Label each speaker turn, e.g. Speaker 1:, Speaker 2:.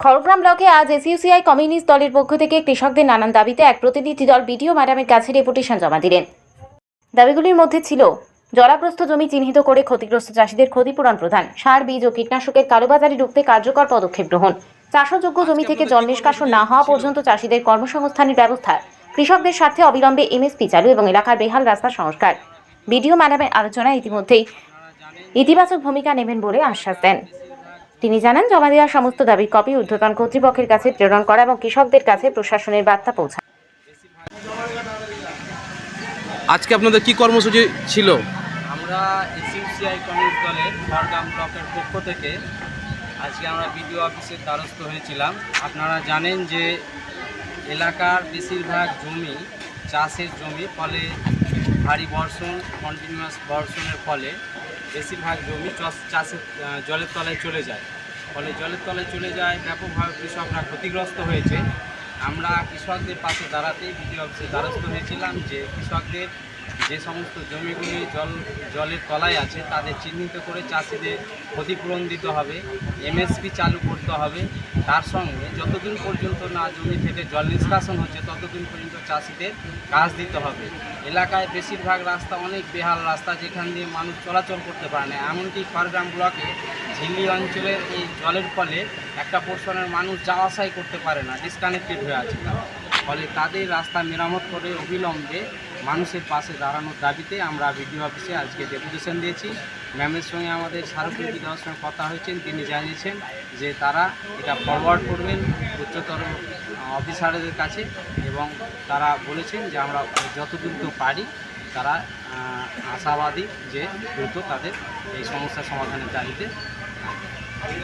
Speaker 1: খড়গ্রাম ব্লকে আজ এসইউসিআই কমিউনিস্ট দলের পক্ষ থেকে কৃষকদের নানান দাবিতে এক প্রতিনিধি দল বিডিও ম্যাডামের কাছে ডেপুটেশন জমা দিলেন। দাবিগুলির মধ্যে ছিল জলাগ্রস্ত জমি চিহ্নিত করে ক্ষতিগ্রস্ত চাষিদের ক্ষতিপূরণ প্রদান, সার, বীজ ও কীটনাশকের কালোবাজারি রুখতে কার্যকর পদক্ষেপ গ্রহণ, চাষযোগ্য জমি থেকে জল নিষ্কাশন না হওয়া পর্যন্ত চাষিদের কর্মসংস্থানের ব্যবস্থা, কৃষকদের স্বার্থে অবিলম্বে এমএসপি চালু এবং এলাকার বেহাল রাস্তা সংস্কার। বিডিও ম্যাডামের আলোচনায় ইতিমধ্যেই ইতিবাচক ভূমিকা নেবেন বলে আশ্বাস দেন। তিনি জানান, জমা দেওয়া সমস্ত দাবির কপি ঊর্ধ্বতন কর্তৃপক্ষের কাছে প্রেরণ করা এবং কৃষকদের কাছে প্রশাসনের বার্তা পৌঁছানো।
Speaker 2: আজকে আপনাদের কি কর্মসূচি ছিল?
Speaker 3: আমরা এসইউসিআই কমিউনিস্ট দলের খড়গ্রাম ব্লকের পক্ষ থেকে আজকে আমরা বিডিও অফিসের দ্বারস্থ হয়েছিলাম। আপনারা জানেন যে এলাকার বেশিরভাগ জমি চাষের জমি, ফলে ভারী বর্ষণ, কন্টিনিউয়াস বর্ষণের ফলে বেশিরভাগ জমি চাষের জলের তলায় চলে যায়। ফলে জলের তলায় চলে যায়, ব্যাপকভাবে কৃষকরা ক্ষতিগ্রস্ত হয়েছে। আমরা কৃষকদের পাশে দাঁড়াতেই বিডিও অফিসে দ্বারস্থ হয়েছিলাম যে কৃষকদের যে সমস্ত জমিগুলি জলের তলায় আছে তাদের চিহ্নিত করে চাষিদের ক্ষতিপূরণ দিতে হবে, এমএসপি চালু করতে হবে। তার সঙ্গে যতদিন পর্যন্ত না জমি থেকে জল নিষ্কাশন হচ্ছে ততদিন পর্যন্ত চাষিদের কাজ দিতে হবে। এলাকায় বেশিরভাগ রাস্তা অনেক বেহাল রাস্তা, যেখান দিয়ে মানুষ চলাচল করতে পারে না। এমনকি খড়গ্রাম ব্লকে ঝিল্লি অঞ্চলের এই জলের ফলে একটা পোর্শনের মানুষ যাওয়া আসাই করতে পারে না, ডিসকানেক্টেড হয়ে আছে। ফলে তাদের রাস্তা মেরামত করে অবিলম্বে মানুষের পাশে দাঁড়ানোর দাবিতে আমরা বিডিও অফিসে আজকে ডেপুটেশন দিয়েছি। ম্যামের সঙ্গে আমাদের স্মারকলিপি দেওয়ার সঙ্গে কথা হয়েছেন, তিনি জানিয়েছেন যে তারা এটা ফরওয়ার্ড করবেন উচ্চতর অফিসারদের কাছে এবং তারা বলেছেন যে আমরা যত দ্রুত পারি তারা আশাবাদী যে দ্রুত তাদের এই সমস্যার সমাধানের দাবিতে